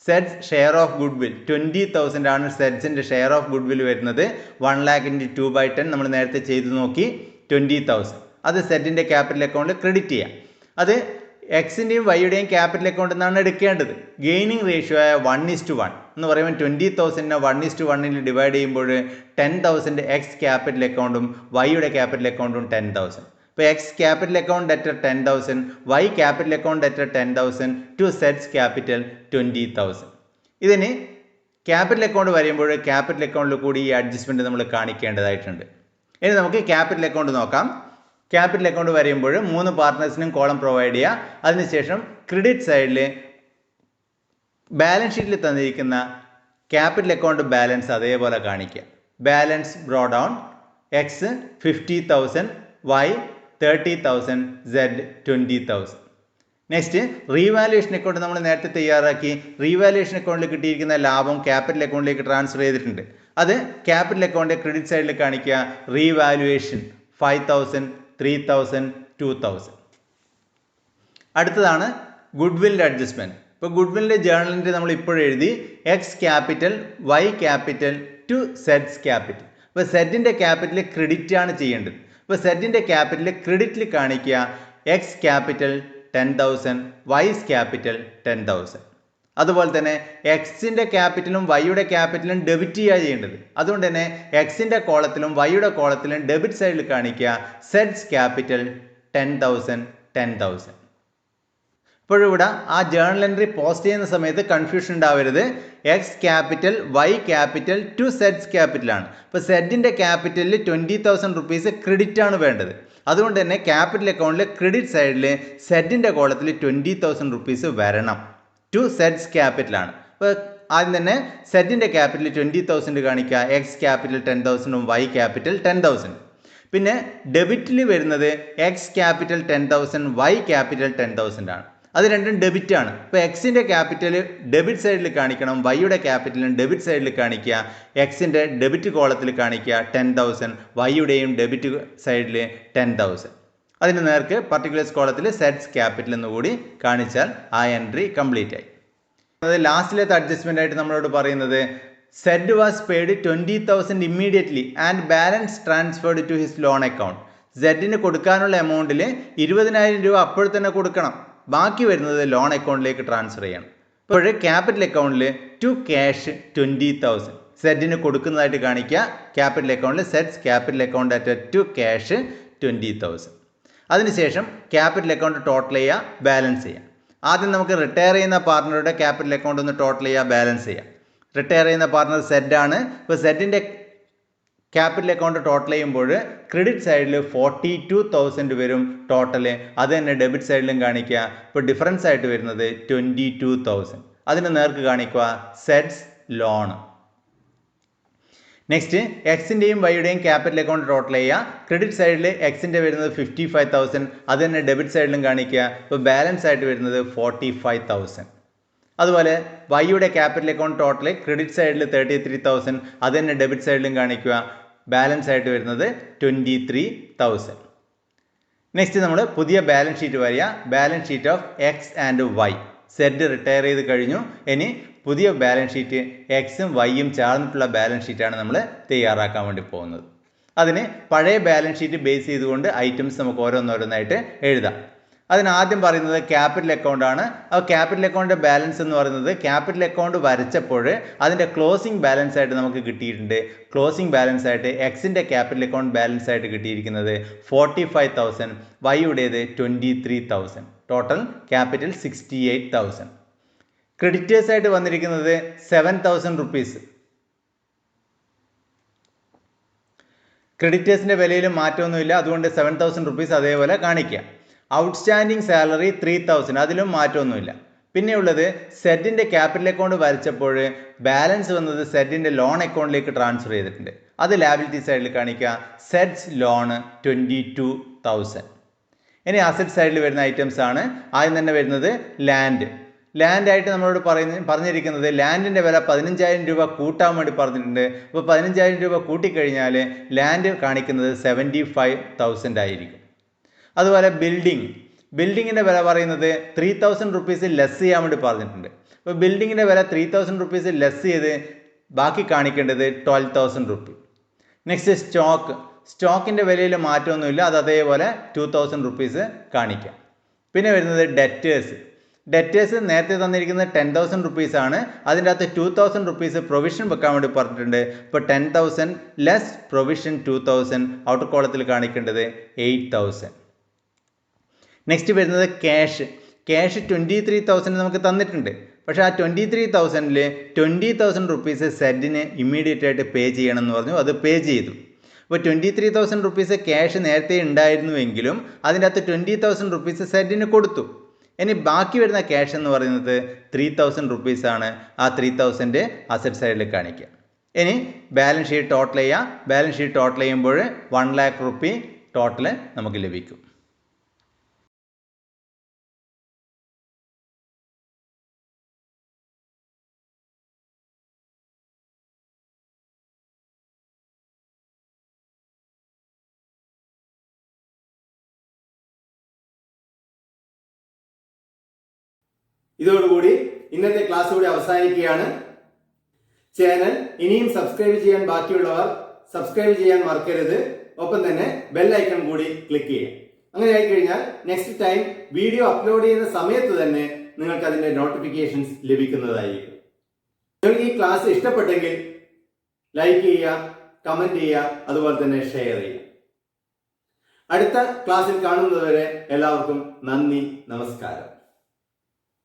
സെഡ്സ് ഷെയർ ഓഫ് ഗുഡ് വിൽ 20,000 ആണ് സെഡ്സിൻ്റെ ഷെയർ ഓഫ് ഗുഡ് വിൽ വരുന്നത്. 1 lakh × 2/10 നമ്മൾ നേരത്തെ ചെയ്ത് നോക്കി 20,000. അത് സെഡിൻ്റെ ക്യാപിറ്റൽ അക്കൗണ്ടിൽ ക്രെഡിറ്റ് ചെയ്യാം. അത് എക്സിൻ്റെയും വൈയുടെയും ക്യാപിറ്റൽ അക്കൗണ്ടിൽ നിന്നാണ് എടുക്കേണ്ടത്. ഗെയിനിങ് റേഷ്യോ ആയ 1:1 എന്ന് പറയുമ്പോൾ 20,000 1:1 ഡിവൈഡ് ചെയ്യുമ്പോൾ 10,000 എക്സ് ക്യാപിറ്റൽ അക്കൗണ്ടും വൈയുടെ ക്യാപിറ്റൽ അക്കൗണ്ടും 10,000. ഇപ്പോൾ X capital account debtor 10,000 Y capital account debtor 10,000 to സെഡ്സ് ക്യാപിറ്റൽ 20,000. ഇതിന് ക്യാപിറ്റൽ അക്കൗണ്ട് വരുമ്പോൾ ക്യാപിറ്റൽ അക്കൗണ്ടിൽ കൂടി ഈ അഡ്ജസ്റ്റ്മെൻറ്റ് നമ്മൾ കാണിക്കേണ്ടതായിട്ടുണ്ട്. ഇനി നമുക്ക് ക്യാപിറ്റൽ അക്കൗണ്ട് നോക്കാം. ക്യാപിറ്റൽ അക്കൗണ്ട് വരുമ്പോൾ 3 പാർട്ട്നേഴ്സിനും കോളം പ്രൊവൈഡ് ചെയ്യുക. അതിനുശേഷം ക്രെഡിറ്റ് സൈഡിൽ ബാലൻസ് ഷീറ്റിൽ തന്നിരിക്കുന്ന ക്യാപിറ്റൽ അക്കൗണ്ട് ബാലൻസ് അതേപോലെ കാണിക്കുക. Balance brought down X 50,000 Y 30,000 Z 20,000. Next revaluation account നമ്മൾ നേരത്തെ തയ്യാറാക്കി. റീവാലുവേഷൻ അക്കൗണ്ടിൽ കിട്ടിയിരിക്കുന്ന ലാഭം ക്യാപിറ്റൽ അക്കൗണ്ടിലേക്ക് ട്രാൻസ്ഫർ ചെയ്തിട്ടുണ്ട്. അത് ക്യാപിറ്റൽ അക്കൗണ്ടിൻ്റെ ക്രെഡിറ്റ് സൈഡിൽ കാണിക്കുക. റീവാലുവേഷൻ 5,000 3,000 2,000. അടുത്തതാണ് ഗുഡ് വില്ലിൻ്റെ അഡ്ജസ്റ്റ്മെൻറ്റ്. ഇപ്പോൾ ഗുഡ് വില്ലിൻ്റെ ജേണൽ എൻട്രി നമ്മൾ ഇപ്പോൾ എഴുതി. X capital Y capital to സെഡ്സ് ക്യാപിറ്റൽ. അപ്പോൾ സെഡിൻ്റെ ക്യാപിറ്റൽ ക്രെഡിറ്റ് ആണ് ചെയ്യേണ്ടത്. ഇപ്പോൾ സെഡിൻ്റെ ക്യാപിറ്റൽ ക്രെഡിറ്റിൽ കാണിക്കുക എക്സ് ക്യാപിറ്റൽ 10,000 വൈസ് ക്യാപിറ്റൽ 10,000. അതുപോലെ തന്നെ എക്സിൻ്റെ ക്യാപിറ്റലും വൈയുടെ ക്യാപിറ്റലും ഡെബിറ്റ് ചെയ്യുക ചെയ്യേണ്ടത്. അതുകൊണ്ട് തന്നെ എക്സിൻ്റെ കോളത്തിലും വൈയുടെ കോളത്തിലും ഡെബിറ്റ് സൈഡിൽ കാണിക്കുക സെഡ്സ് ക്യാപിറ്റൽ 10,000 10,000. ഇപ്പോഴിവിടെ ആ ജേണൽ എൻട്രി പോസ്റ്റ് ചെയ്യുന്ന സമയത്ത് കൺഫ്യൂഷൻ ഉണ്ടാവരുത്. X capital Y capital to സെഡ്സ് ക്യാപിറ്റലാണ്. ഇപ്പോൾ സെഡിൻ്റെ ക്യാപിറ്റലിൽ 20,000 റുപ്പീസ് ക്രെഡിറ്റ് ആണ് വേണ്ടത്. അതുകൊണ്ട് തന്നെ ക്യാപിറ്റൽ അക്കൗണ്ടിൽ ക്രെഡിറ്റ് സൈഡിൽ സെഡിൻ്റെ കോളത്തിൽ 20,000 റുപ്പീസ് വരണം. ടു സെഡ്സ് ക്യാപിറ്റലാണ്. അപ്പോൾ ആദ്യം തന്നെ സെഡിൻ്റെ ക്യാപിറ്റൽ 20,000 കാണിക്കുക. X capital 10,000 Y capital 10,000. പിന്നെ ഡെബിറ്റിൽ വരുന്നത് എക്സ് ക്യാപിറ്റൽ 10,000 വൈ ക്യാപിറ്റൽ 10,000 ആണ്. അത് രണ്ടും ഡെബിറ്റ് ആണ്. ഇപ്പോൾ എക്സിൻ്റെ ക്യാപിറ്റൽ ഡെബിറ്റ് സൈഡിൽ കാണിക്കണം, വൈയുടെ ക്യാപിറ്റലും ഡെബിറ്റ് സൈഡിൽ കാണിക്കുക. എക്സിൻ്റെ ഡെബിറ്റ് കോളത്തിൽ കാണിക്കുക 10,000, വൈയുടെയും ഡെബിറ്റ് സൈഡിൽ 10,000. അതിന് നേർക്ക് പർട്ടിക്കുലേഴ്സ് കോളത്തിൽ സെഡ്സ് ക്യാപിറ്റൽ എന്നുകൂടി കാണിച്ചാൽ ആ എൻട്രി കംപ്ലീറ്റ് ആയി. അത് ലാസ്റ്റിലത്തെ അഡ്ജസ്റ്റ്മെൻ്റ് ആയിട്ട് നമ്മളോട് പറയുന്നത് Z was paid 20,000 immediately and balance transferred to his loan account. സെഡിന് കൊടുക്കാനുള്ള എമൗണ്ടിൽ 20,000 രൂപ അപ്പോൾ തന്നെ കൊടുക്കണം. ബാക്കി വരുന്നത് ലോൺ അക്കൗണ്ടിലേക്ക് ട്രാൻസ്ഫർ ചെയ്യണം. ഇപ്പോൾ ക്യാപിറ്റൽ അക്കൗണ്ടിൽ ടു ക്യാഷ് 20,000 സെഡിന് കൊടുക്കുന്നതായിട്ട് കാണിക്കുക. ക്യാപിറ്റൽ അക്കൗണ്ടിൽ സെഡ്സ് capital account at to cash 20,000. അതിനുശേഷം ക്യാപിറ്റൽ അക്കൗണ്ട് ടോട്ടൽ ചെയ്യുക, ബാലൻസ് ചെയ്യുക. ആദ്യം നമുക്ക് റിട്ടയർ ചെയ്യുന്ന പാർട്ണറുടെ ക്യാപിറ്റൽ അക്കൗണ്ട് ഒന്ന് ടോട്ടൽ ചെയ്യുക, ബാലൻസ് ചെയ്യുക. റിട്ടയർ ചെയ്യുന്ന പാർട്ണർ സെഡാണ്. ഇപ്പോൾ സെഡിൻ്റെ ക്യാപിറ്റൽ അക്കൗണ്ട് ടോട്ടൽ ചെയ്യുമ്പോൾ ക്രെഡിറ്റ് സൈഡിൽ 42,000 വരും ടോട്ടൽ. അത് തന്നെ ഡെബിറ്റ് സൈഡിലും കാണിക്കുക. ഇപ്പോൾ ഡിഫറൻസ് ആയിട്ട് വരുന്നത് 22,000. അതിന് നേർക്ക് കാണിക്കുക സെഡ്സ് ലോൺ. നെക്സ്റ്റ് എക്സിൻ്റെയും വൈയുടെയും ക്യാപിറ്റൽ അക്കൗണ്ട് ടോട്ടൽ ചെയ്യുക. ക്രെഡിറ്റ് സൈഡിൽ എക്സിൻ്റെ വരുന്നത് 55,000. അത് തന്നെ ഡെബിറ്റ് സൈഡിലും കാണിക്കുക. ഇപ്പോൾ ബാലൻസ് ആയിട്ട് വരുന്നത് 45,000. അതുപോലെ വൈയുടെ ക്യാപിറ്റൽ അക്കൗണ്ട് ടോട്ടൽ ക്രെഡിറ്റ് സൈഡിൽ 33,000. അത് തന്നെ ഡെബിറ്റ് സൈഡിലും കാണിക്കുക. ബാലൻസ് ആയിട്ട് വരുന്നത് 23,000. നെക്സ്റ്റ് നമ്മൾ പുതിയ ബാലൻസ് ഷീറ്റ് വരിക. Balance sheet of X and Y. Z retire ചെയ്ത് കഴിഞ്ഞു. ഇനി പുതിയ ബാലൻസ് ഷീറ്റ് എക്സും വൈയും ചേർന്നിട്ടുള്ള ബാലൻസ് ഷീറ്റാണ് നമ്മൾ തയ്യാറാക്കാൻ വേണ്ടി പോകുന്നത്. അതിന് പഴയ ബാലൻസ് ഷീറ്റ് ബേസ് ചെയ്തുകൊണ്ട് ഐറ്റംസ് നമുക്ക് ഓരോന്നോരോന്നായിട്ട് എഴുതാം. അതിനാദ്യം പറയുന്നത് ക്യാപിറ്റൽ അക്കൗണ്ട് ആണ്. ആ ക്യാപിറ്റൽ അക്കൗണ്ടിൻ്റെ ബാലൻസ് എന്ന് പറയുന്നത് ക്യാപിറ്റൽ അക്കൗണ്ട് വരച്ചപ്പോൾ അതിൻ്റെ ക്ലോസിംഗ് ബാലൻസ് ആയിട്ട് നമുക്ക് കിട്ടിയിട്ടുണ്ട്. ക്ലോസിംഗ് ബാലൻസ് ആയിട്ട് എക്സിൻ്റെ ക്യാപിറ്റൽ അക്കൗണ്ട് ബാലൻസ് ആയിട്ട് കിട്ടിയിരിക്കുന്നത് 45,000, വൈയുടേത് 23,000. Total capital 68,000. ക്രെഡിറ്റേഴ്സ് ആയിട്ട് വന്നിരിക്കുന്നത് 7,000 റുപ്പീസ്. ക്രെഡിറ്റേഴ്സിൻ്റെ വിലയിൽ മാറ്റമൊന്നുമില്ല, അതുകൊണ്ട് 7,000 റുപ്പീസ് അതേപോലെ കാണിക്കുക. ഔട്ട്സ്റ്റാൻഡിങ് സാലറി 3,000, അതിലും മാറ്റമൊന്നുമില്ല. പിന്നെയുള്ളത് സെഡിൻ്റെ ക്യാപിറ്റൽ അക്കൗണ്ട് വരച്ചപ്പോൾ ബാലൻസ് വന്നത് സെഡിൻ്റെ ലോൺ അക്കൗണ്ടിലേക്ക് ട്രാൻസ്ഫർ ചെയ്തിട്ടുണ്ട്. അത് ലാബിലിറ്റി സൈഡിൽ കാണിക്കുക. സെഡ്സ് ലോൺ 22,000. ഇനി അസറ്റ് സൈഡിൽ വരുന്ന ഐറ്റംസ് ആണ്. ആദ്യം തന്നെ വരുന്നത് ലാൻഡ്. ലാൻഡായിട്ട് നമ്മളോട് പറഞ്ഞിരിക്കുന്നത് ലാൻഡിൻ്റെ വില 15,000 രൂപ കൂട്ടാൻ വേണ്ടി പറഞ്ഞിട്ടുണ്ട്. അപ്പോൾ 15,000 രൂപ കൂട്ടിക്കഴിഞ്ഞാൽ ലാൻഡ് കാണിക്കുന്നത് 75,000 ആയിരിക്കും. അതുപോലെ ബിൽഡിങ്ങിൻ്റെ വില പറയുന്നത് 3,000 റുപ്പീസ് ലെസ് ചെയ്യാൻ വേണ്ടി പറഞ്ഞിട്ടുണ്ട്. അപ്പോൾ ബിൽഡിങ്ങിൻ്റെ വില 3,000 റുപ്പീസ് ലെസ് ചെയ്ത് ബാക്കി കാണിക്കേണ്ടത് 12,000 റുപ്പീ. നെക്സ്റ്റ് സ്റ്റോക്കിൻ്റെ വിലയിൽ മാറ്റമൊന്നുമില്ല, അത് അതേപോലെ 2,000 റുപ്പീസ് കാണിക്കാം. പിന്നെ വരുന്നത് ഡെറ്റേഴ്സ് നേരത്തെ തന്നിരിക്കുന്നത് 10,000 റുപ്പീസ് ആണ്. അതിൻ്റെ അകത്ത് 2,000 റുപ്പീസ് പ്രൊവിഷൻ വെക്കാൻ വേണ്ടി പറഞ്ഞിട്ടുണ്ട്. ഇപ്പോൾ 10,000 ലെസ് പ്രൊവിഷൻ 2,000 ഔട്ടർ കോളത്തിൽ കാണിക്കേണ്ടത് 8,000. നെക്സ്റ്റ് വരുന്നത് ക്യാഷ് 23,000 നമുക്ക് തന്നിട്ടുണ്ട്. പക്ഷേ ആ 23,000-ൽ 20,000 റുപ്പീസ് സെഡിന് ഇമ്മീഡിയറ്റ് ആയിട്ട് പേ ചെയ്യണം എന്ന് പറഞ്ഞു. അത് പേ ചെയ്തു. അപ്പോൾ 23,000 റുപ്പീസ് ക്യാഷ് നേരത്തെ ഉണ്ടായിരുന്നുവെങ്കിലും അതിൻ്റെ അകത്ത് 20,000 റുപ്പീസ് സെഡിന് കൊടുത്തു. ഇനി ബാക്കി വരുന്ന ക്യാഷ് എന്ന് പറയുന്നത് 3,000 റുപ്പീസാണ്. ആ 3,000 അസറ്റ് സൈഡിൽ കാണിക്കുക. ഇനി ബാലൻസ് ഷീറ്റ് ടോട്ടൽ ചെയ്യുക. ബാലൻസ് ഷീറ്റ് ടോട്ടൽ ചെയ്യുമ്പോൾ 1 lakh റുപ്പീ ടോട്ടൽ നമുക്ക് ലഭിക്കും. ഇതോടുകൂടി ഇന്നത്തെ ക്ലാസ് കൂടി അവസാനിക്കുകയാണ്. ചാനൽ ഇനിയും സബ്സ്ക്രൈബ് ചെയ്യാൻ ബാക്കിയുള്ളവർ സബ്സ്ക്രൈബ് ചെയ്യാൻ മറക്കരുത്. ഒപ്പം തന്നെ ബെൽ ഐക്കൺ കൂടി ക്ലിക്ക് ചെയ്യുക. അങ്ങനെ ആയിക്കഴിഞ്ഞാൽ നെക്സ്റ്റ് ടൈം വീഡിയോ അപ്ലോഡ് ചെയ്യുന്ന സമയത്ത് തന്നെ നിങ്ങൾക്ക് അതിന്റെ നോട്ടിഫിക്കേഷൻസ് ലഭിക്കുന്നതായിരിക്കും. നിങ്ങൾക്ക് ഈ ക്ലാസ് ഇഷ്ടപ്പെട്ടെങ്കിൽ ലൈക്ക് ചെയ്യുക, കമന്റ് ചെയ്യുക, അതുപോലെ തന്നെ ഷെയർ ചെയ്യുക. അടുത്ത ക്ലാസ്സിൽ കാണുന്നതുവരെ എല്ലാവർക്കും നന്ദി, നമസ്കാരം.